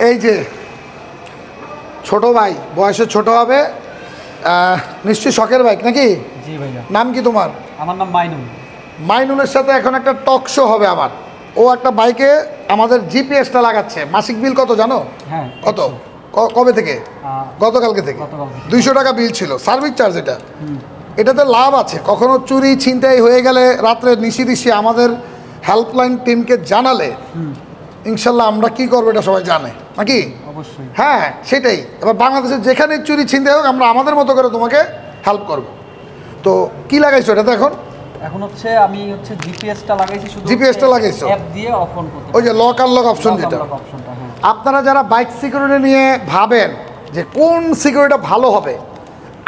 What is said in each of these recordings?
এই যে ছোট ভাই বয়সে ছোট হবে, নিশ্চয়ই শখের বাইক নাকি? জি ভাইয়া। নাম কি তোমার? আমার নাম মাইনুল। মাইনুলের সাথে এখন একটা টক শো হবে আমার। ও একটা বাইকে আমাদের জিপিএসটা লাগাচ্ছে। মাসিক বিল কত জানো? হ্যাঁ। কত? কবে থেকে? গতকালকে থেকে 200 টাকা বিল ছিল, সার্ভিস চার্জ। এটাতে লাভ আছে। কখনো চুরি ছিনতাই হয়ে গেলে রাত্রে নিশি আমাদের হেল্পলাইন টিমকে জানালে ইনশাল্লাহ আমরা কি করবো এটা সবাই জানে নাকি? অবশ্যই। হ্যাঁ সেটাই। এবার বাংলাদেশের যেখানে চুরি ছিনতাই হোক আমরা আমাদের মতো করে তোমাকে হেল্প করব। তো কি লাগাইছো এটাতে এখন? এখন হচ্ছে আমি জিপিএসটা লাগাইছি, শুধু জিপিএসটা লাগাইছো অ্যাপ দিয়ে অফ অন করতে। ওই যে লক আনলক অপশন যেটা। আপনারা যারা বাইক সিকিউরিটি নিয়ে ভাবেন যে কোন সিকিউরিটিটা ভালো হবে,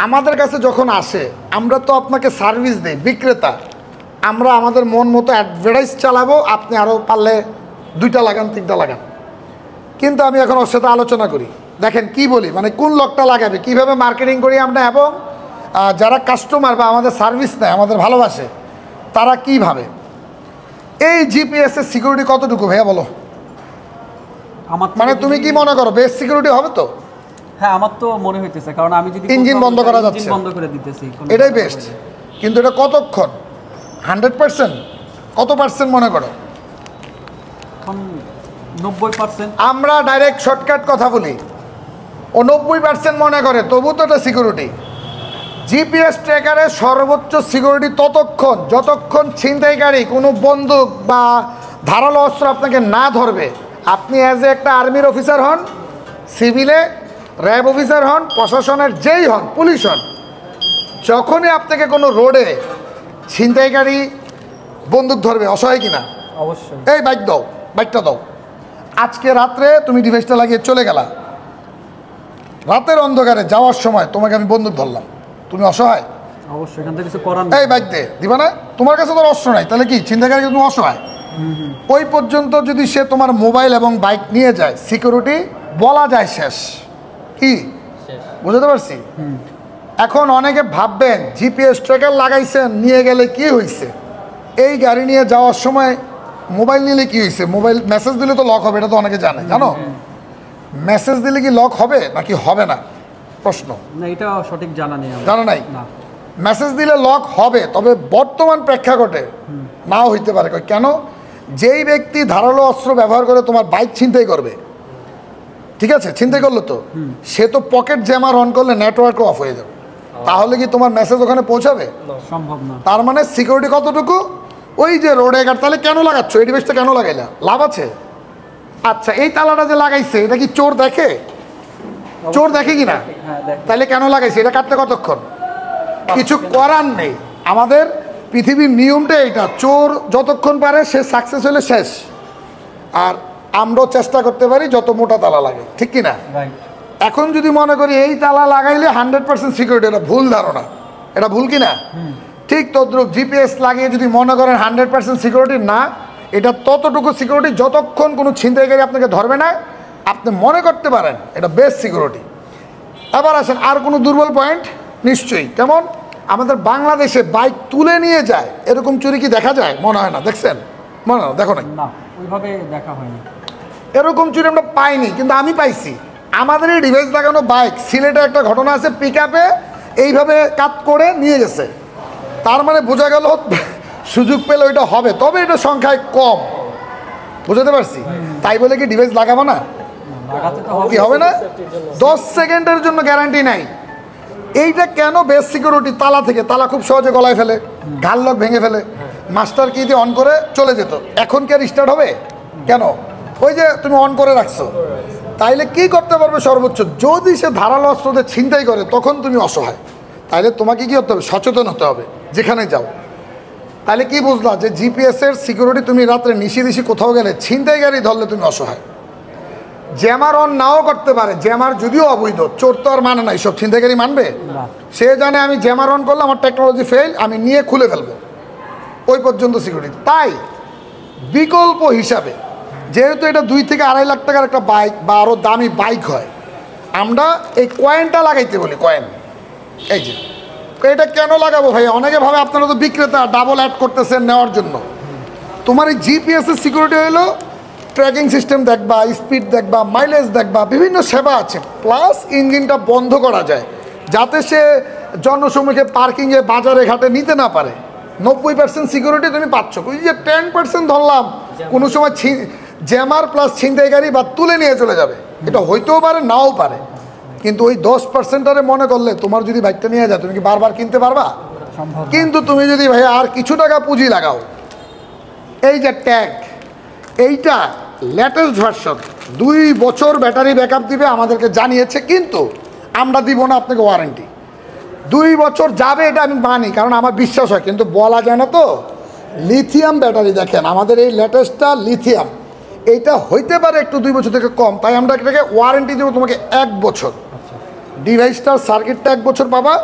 আমাদের কাছে যখন আসে আমরা তো আপনাকে সার্ভিস দিই, বিক্রেতা। আমরা আমাদের মন মতো অ্যাডভার্টাইজ চালাবো, আপনি আরও পারলে 2টা লাগান 3টা লাগান। কিন্তু আমি এখন ওর সাথে আলোচনা করি, দেখেন কি বলি, মানে কোন লকটা লাগাবে, কিভাবে মার্কেটিং করি আমরা, এবং যারা কাস্টমার বা আমাদের সার্ভিস নেয়, আমাদের ভালোবাসে, তারা কি ভাবে। এই জিপিএসের সিকিউরিটি কতটুকু ভাইয়া বলো? মানে তুমি কি মনে করো বেস্ট সিকিউরিটি হবে তো? হ্যাঁ, আমার তো মনে হইতেছে, কারণ আমি যদি ইঞ্জিন বন্ধ করা যাচ্ছে, বন্ধ করে দিতেছি, এটাই বেস্ট। কিন্তু এটা কতক্ষণ? 100%? কত পার্সেন্ট মনে করো? 90%। আমরা ডাইরেক্ট শর্টকাট কথা বলি, ও 90% মনে করে, তবু তো এটা সিকিউরিটি। জিপিএস ট্র্যাকারের সর্বোচ্চ সিকিউরিটি ততক্ষণ যতক্ষণ ছিনতাইকারী কোনো বন্দুক বা ধারালো অস্ত্র আপনাকে না ধরবে। আপনি অ্যাজ এ একটা আর্মির অফিসার হন, সিভিলে র্যাব অফিসার হন, প্রশাসনের যেই হন, পুলিশ হন, যখনই আপনাকে কোনো রোডে ছিনতাইকারী বন্দুক ধরবে, অসহায় কিনা? অবশ্যই। এই বাইক দাও, বাইকটা দাও। আজকে রাত্রে তুমি ডিভাইসটা লাগিয়ে চলে গেলা, রাতের অন্ধকারে যাওয়ার সময় তোমাকে আমি বন্দুক ধরলাম, তুমি অসহায়? অবশ্যই, এখান থেকে কিছু করার নেই। এই বাইক দে, দিবা না? তোমার কাছে তো অস্ত্র নাই, তাহলে কি ছিনতাইকারী? তুমি অসহায়। ওই পর্যন্ত যদি সে তোমার মোবাইল এবং বাইক নিয়ে যায়, সিকিউরিটি বলা যায় শেষ। কি বুঝতে পারছি? এখন অনেকে ভাববেন জিপিএস ট্র্যাকার লাগাইছেন, নিয়ে গেলে কি হয়েছে? এই গাড়ি নিয়ে যাওয়ার সময় মোবাইল নিলে কি হয়েছে? মোবাইল মেসেজ দিলে তো লক হবে, এটা তো অনেকে জানে। জানো মেসেজ দিলে কি লক হবে নাকি হবে না? প্রশ্ন। না, এটা সঠিক জানা নেই। জানা নাই? না, মেসেজ দিলে লক হবে, তবে বর্তমান প্রেক্ষাপটে নাও হইতে পারে। কেন? যেই ব্যক্তি ধারালো অস্ত্র ব্যবহার করে তোমার বাইক ছিনতাই করবে, ঠিক আছে, ছিনতাই করলো তো, সে তো পকেট জ্যামার অন করলে নেটওয়ার্কও অফ হয়ে যাবে। তাহলে কি তোমার মেসেজ ওখানে পৌঁছাবে? সম্ভব না। তার মানে সিকিউরিটি কতটুকু? ওই যে রোডে গাড়ি, তাহলে কেন লাগাচ্ছ এই ডিভাইসটা? কেন লাগাইলা? লাভ আছে? আচ্ছা, এই তালাটা যে লাগাইছে এটা কি চোর দেখে? চোর দেখে কিনা? তাহলে কেন লাগাইছে? এটা কাটতে কতক্ষণ? কিছু করার নেই, আমাদের পৃথিবীর নিয়মটা এটা, চোর যতক্ষণ পারে সে সাকসেস হলে শেষ। আর আমরাও চেষ্টা করতে পারি যত মোটা তালা লাগে, ঠিক কিনা? এখন যদি মনে করি এই তালা লাগাইলে 100% সিকিউরিটি, এটা ভুল ধারণা। এটা ভুল কিনা? ঠিক তদ্রুপ জিপিএস লাগিয়ে যদি মনে করেন 100% সিকিউরিটি না, এটা ততটুকু সিকিউরিটি যতক্ষণ কোনো ছিনতাইকারী আপনাকে ধরবে না, আপনি মনে করতে পারেন এটা বেস্ট সিকিউরিটি। এবার আসেন আর কোনো দুর্বল পয়েন্ট? নিশ্চয়ই। কেমন? আমাদের বাংলাদেশে বাইক তুলে নিয়ে যায়, এরকম চুরি কি দেখা যায়? মনে হয় না। দেখছেন? মনে হয় দেখো নাই? না, ওইভাবে দেখা হয়নি। এরকম চুরি আমরা পাইনি, কিন্তু আমি পাইছি। আমাদের এই ডিভাইস লাগানো বাইক, সিলেটে একটা ঘটনা আছে, পিক আপে এইভাবে কাট করে নিয়ে গেছে। তার মানে বোঝা গেল সুযোগ পেলে ওইটা হবে, তবে এটা সংখ্যায় কম। বুঝতে পারছি? তাই বলে কি ডিভাইস লাগাবো না? কি হবে না? 10 সেকেন্ডের জন্য গ্যারান্টি নাই। এইটা কেন বেস্ট সিকিউরিটি? তালা থেকে, তালা খুব সহজে গলায় ফেলে, ঘাল লক ভেঙে ফেলে, মাস্টার কি দিয়ে অন করে চলে যেত। এখন কি আর স্টার্ট হবে? কেন? ওই যে তুমি অন করে রাখছো। তাইলে কি করতে পারবে সর্বোচ্চ? যদি সে ধারালো অস্ত্র দিয়ে ছিনতাই করে, তখন তুমি অসহায়। তাইলে তোমাকে কি করতে হবে? সচেতন হতে হবে যেখানে যাও। তাহলে কি বুঝলা যে জিপিএসের সিকিউরিটি, তুমি রাত্রে নিশি কোথাও গেলে ছিনতাইকারী ধরলে তুমি অসহায়। জ্যামার অন নাও করতে পারে, জ্যামার যদিও অবৈধ, চোর তো আর মানে নাই, সব ছিনতাইকারী মানবে? সে জানে আমি জ্যামার অন করলে আমার টেকনোলজি ফেল, আমি নিয়ে খুলে ফেলবো, ওই পর্যন্ত সিকিউরিটি। তাই বিকল্প হিসাবে, যেহেতু এটা 2 থেকে 2.5 লাখ টাকার একটা বাইক বা আরও দামি বাইক হয়, আমরা এই কয়েনটা লাগাইতে বলি। কয়েন, এই যে এটা কেন লাগাবো ভাই? অনেকে ভাবে আপনারা তো বিক্রেতা, ডাবল অ্যাড করতেছেন নেওয়ার জন্য। তোমার এই জিপিএসের সিকিউরিটি হলো ট্র্যাকিং সিস্টেম দেখবা, স্পিড দেখবা, মাইলেজ দেখবা, বিভিন্ন সেবা আছে। প্লাস ইঞ্জিনটা বন্ধ করা যায় যাতে সে জনসমুখে পার্কিংয়ে বাজারে ঘাটে নিতে না পারে। 90% সিকিউরিটি তুমি পাচ্ছ। ওই যে 10% ধরলাম কোনো সময় জ্যামার প্লাস ছিনতাইকারী বা তুলে নিয়ে চলে যাবে, এটা হইতেও পারে নাও পারে। কিন্তু ওই 10%-আরে মনে করলে তোমার যদি বাইকটা নিয়ে যায় তুমি কি বারবার কিনতে পারবা? সম্ভব। কিন্তু তুমি যদি ভাই আর কিছু টাকা পুঁজি লাগাও, এই যে ট্যাগ, এইটা লেটেস্ট ভার্সন, 2 বছর ব্যাটারি ব্যাকআপ দিবে আমাদেরকে জানিয়েছে, কিন্তু আমরা দিব না আপনাকে ওয়ারেন্টি। 2 বছর যাবে এটা আমি মানি, কারণ আমার বিশ্বাস হয়, কিন্তু বলা যায় না তো। লিথিয়াম ব্যাটারি দেখেন আমাদের এই লেটেস্টটা লিথিয়াম, এইটা হইতে পারে একটু 2 বছর থেকে কম, তাই আমরা এটাকে ওয়ারেন্টি দেবো তোমাকে 1 বছর। ডিভাইসটার সার্কিটটা 1 বছর পাবা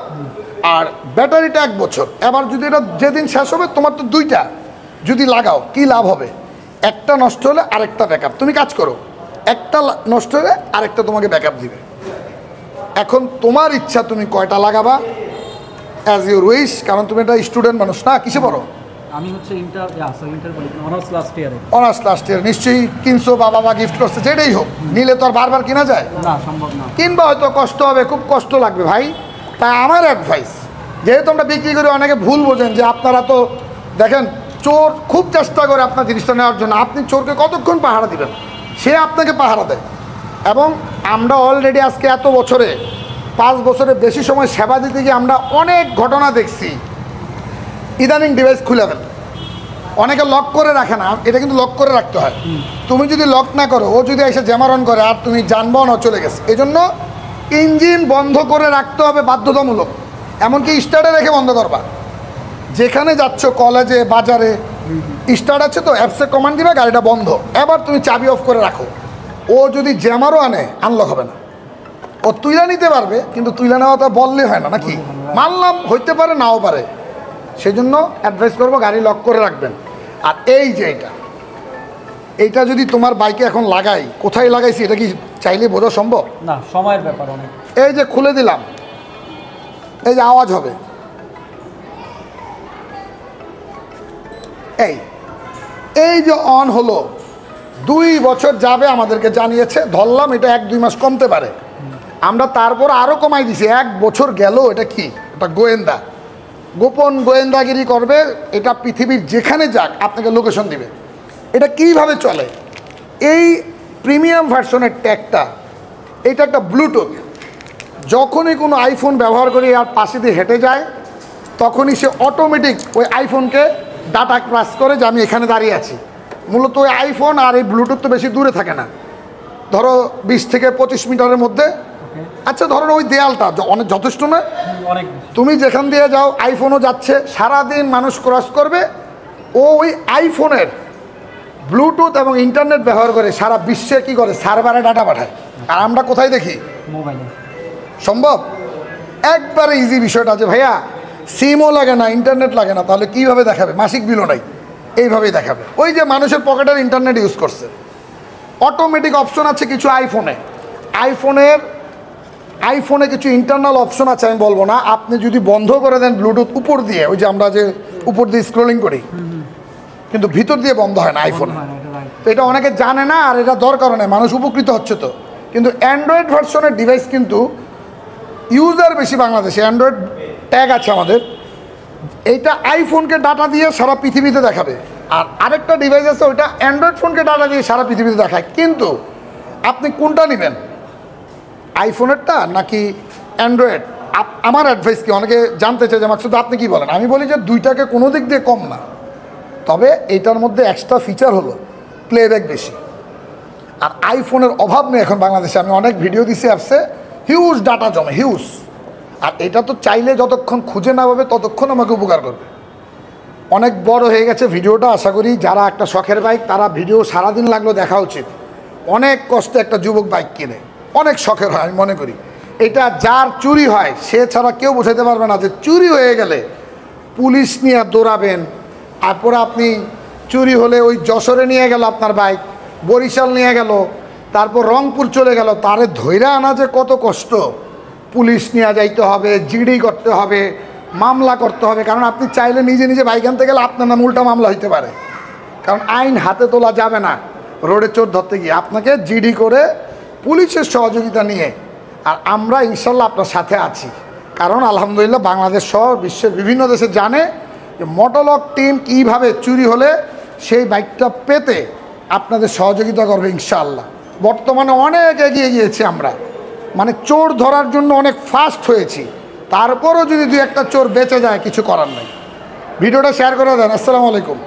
আর ব্যাটারিটা 1 বছর। এবার যদি এটা যেদিন শেষ হবে তোমার তো 2টা যদি লাগাও কি লাভ হবে? একটা নষ্ট হলে আরেকটা ব্যাকআপ। তুমি কাজ করো, একটা নষ্ট হলে আরেকটা তোমাকে ব্যাকআপ দিবে। এখন তোমার ইচ্ছা তুমি কয়টা লাগাবা, অ্যাজ ইউর উইশ। কারণ তুমি একটা স্টুডেন্ট মানুষ না, কিসে পড়ো? আমি হচ্ছে ইন্টার বলি অনার্স লাস্ট ইয়ারে। অনার্স লাস্ট ইয়ার, নিশ্চয়ই কিনছো বা বাবা গিফট করছে, যেটাই হোক, নিলে তো আর বারবার কিনা যায় না, সম্ভব না। কিনবা হয়তো কষ্ট হবে, খুব কষ্ট লাগবে ভাই। তাই আমার অ্যাডভাইস, যেহেতু আমরা বিক্রি করি, অনেকে ভুল বোঝেন যে আপনারা তো দেখেন চোর খুব চেষ্টা করে আপনার জিনিসটা নেওয়ার জন্য। আপনি চোরকে কতক্ষণ পাহারা দিবেন? সে আপনাকে পাহারা দেয়। এবং আমরা অলরেডি আজকে এত বছরে 5 বছরের বেশি সময় সেবা দিতে গিয়ে আমরা অনেক ঘটনা দেখছি। ইদানিং ডিভাইস খুলে ফেলে, অনেকে লক করে রাখে না, এটা কিন্তু লক করে রাখতে হয়। তুমি যদি লক না করো, ও যদি এসে জ্যামারন করে আর তুমি জানবো না চলে গেছে। এই জন্য ইঞ্জিন বন্ধ করে রাখতে হবে বাধ্যতামূলক, এমনকি স্টার্টে রেখে বন্ধ করবা। যেখানে যাচ্ছ, কলেজে, বাজারে, স্টার্ট আছে তো অ্যাপসে কমান্ড দিবে গাড়িটা বন্ধ, এবার তুমি চাবি অফ করে রাখো। ও যদি জ্যামারও আনে, আনলক হবে না। ও তুইলা নিতে পারবে, কিন্তু তুইলা নেওয়া তো বললে হয় না, নাকি? মানলাম হইতে পারে, নাও পারে। সেই জন্য অ্যাডভাইস করবো গাড়ি লক করে রাখবেন। আর এই যে এইটা যদি তোমার বাইকে এখন লাগাই, কোথায় লাগাইছি এটা কি চাইলে বোঝা সম্ভব না, সময়ের ব্যাপার অনেক। এই যে খুলে দিলাম, এই যে আওয়াজ হবে, এই যে অন হলো, 2 বছর যাবে আমাদেরকে জানিয়েছে। ধরলাম এটা 1-2 মাস কমতে পারে, আমরা তারপর আরও কমাই দিছি। 1 বছর গেল, এটা কি? এটা গোয়েন্দা, গোপন গোয়েন্দাগিরি করবে। এটা পৃথিবীর যেখানে যাক আপনাকে লোকেশন দিবে। এটা কিভাবে চলে? এই প্রিমিয়াম ভার্সনের ট্যাগটা, এটা একটা ব্লুটুথ। যখনই কোনো আইফোন ব্যবহার করি আর পাশে দিয়ে হেঁটে যায়, তখনই সে অটোমেটিক ওই আইফোনকে ডাটা ক্রাস করে যে আমি এখানে দাঁড়িয়ে আছি। মূলত ওই আইফোন আর এই ব্লুটুথ তো বেশি দূরে থাকে না, ধরো 20 থেকে 25 মিটারের মধ্যে। আচ্ছা ধরো ওই দেয়ালটা অনেক যথেষ্ট না? অনেক। তুমি যেখান দিয়ে যাও, আইফোনও যাচ্ছে, সারাদিন মানুষ ক্রস করবে, ও ওই আইফোনের ব্লুটুথ এবং ইন্টারনেট ব্যবহার করে সারা বিশ্বে কী করে, সার্ভারে ডাটা পাঠায়। আর আমরা কোথায় দেখি? মোবাইলে। সম্ভব? একবারে ইজি বিষয়টা আছে ভাইয়া, সিমও লাগে না, ইন্টারনেট লাগে না, তাহলে কীভাবে দেখাবে? মাসিক বিলও নাই, এইভাবেই দেখাবে। ওই যে মানুষের পকেটের ইন্টারনেট ইউজ করছে। অটোমেটিক অপশন আছে কিছু আইফোনে কিছু ইন্টারনাল অপশন আছে, আমি বলবো না। আপনি যদি বন্ধ করে দেন ব্লুটুথ উপর দিয়ে, ওই যে আমরা যে উপর দিয়ে স্ক্রলিং করি, কিন্তু ভিতর দিয়ে বন্ধ হয় না আইফোনে। তো এটা অনেকে জানে না, আর এটা দরকার নেই, মানুষ উপকৃত হচ্ছে তো। কিন্তু অ্যান্ড্রয়েড ভার্সনের ডিভাইস কিন্তু ইউজার বেশি বাংলাদেশে। অ্যান্ড্রয়েড ট্যাগ আছে আমাদের, এইটা আইফোনকে ডাটা দিয়ে সারা পৃথিবীতে দেখাবে। আর আরেকটা ডিভাইস আছে, ওইটা অ্যান্ড্রয়েড ফোনকে ডাটা দিয়ে সারা পৃথিবীতে দেখায়। কিন্তু আপনি কোনটা নেবেন, আইফোনেরটা নাকি অ্যান্ড্রয়েড? আমার অ্যাডভাইস কি, অনেকে জানতে চাই যে মাকসুদ আপনি কি বলেন? আমি বলি যে দুইটাকে কোনো দিক দিয়ে কম না, তবে এইটার মধ্যে এক্সট্রা ফিচার হলো প্লেব্যাক বেশি। আর আইফোনের অভাব নেই এখন বাংলাদেশে। আমি অনেক ভিডিও দিছি অ্যাপসে, হিউজ ডাটা জমে, হিউজ। আর এটা তো চাইলে যতক্ষণ খুঁজে না পাবে ততক্ষণ আমাকে উপকার করবে। অনেক বড় হয়ে গেছে ভিডিওটা, আশা করি যারা একটা শখের বাইক তারা ভিডিও সারাদিন লাগলো দেখা উচিত। অনেক কষ্টে একটা যুবক বাইক কিনে, অনেক শখের হয়, আমি মনে করি। এটা যার চুরি হয় সে ছাড়া কেউ বোঝাতে পারবে না যে চুরি হয়ে গেলে পুলিশ নিয়ে দৌড়াবেন। তারপরে আপনি চুরি হলে ওই যশোরে নিয়ে গেল আপনার বাইক, বরিশাল নিয়ে গেল, তারপর রংপুর চলে গেল, তারে ধৈরা আনা যে কত কষ্ট। পুলিশ নিয়ে যাইতে হবে, জিডি করতে হবে, মামলা করতে হবে। কারণ আপনি চাইলে নিজে নিজে বাইক আনতে গেলে আপনার নাম উল্টা মামলা হইতে পারে, কারণ আইন হাতে তোলা যাবে না। রোডে চোর ধরতে গিয়ে আপনাকে জিডি করে পুলিশের সহযোগিতা নিয়ে। আর আমরা ইনশাল্লাহ আপনার সাথে আছি, কারণ আলহামদুলিল্লাহ বাংলাদেশ সহ বিশ্বের বিভিন্ন দেশে জানে যে মোটোলক টিম কীভাবে চুরি হলে সেই বাইকটা পেতে আপনাদের সহযোগিতা করবে ইনশাআল্লাহ। বর্তমানে অনেক এগিয়ে গিয়েছি আমরা, মানে চোর ধরার জন্য অনেক ফাস্ট হয়েছি। তারপরও যদি 2-1টা চোর বেঁচে যায় কিছু করার নেই। ভিডিওটা শেয়ার করে দেন। আসসালামু আলাইকুম।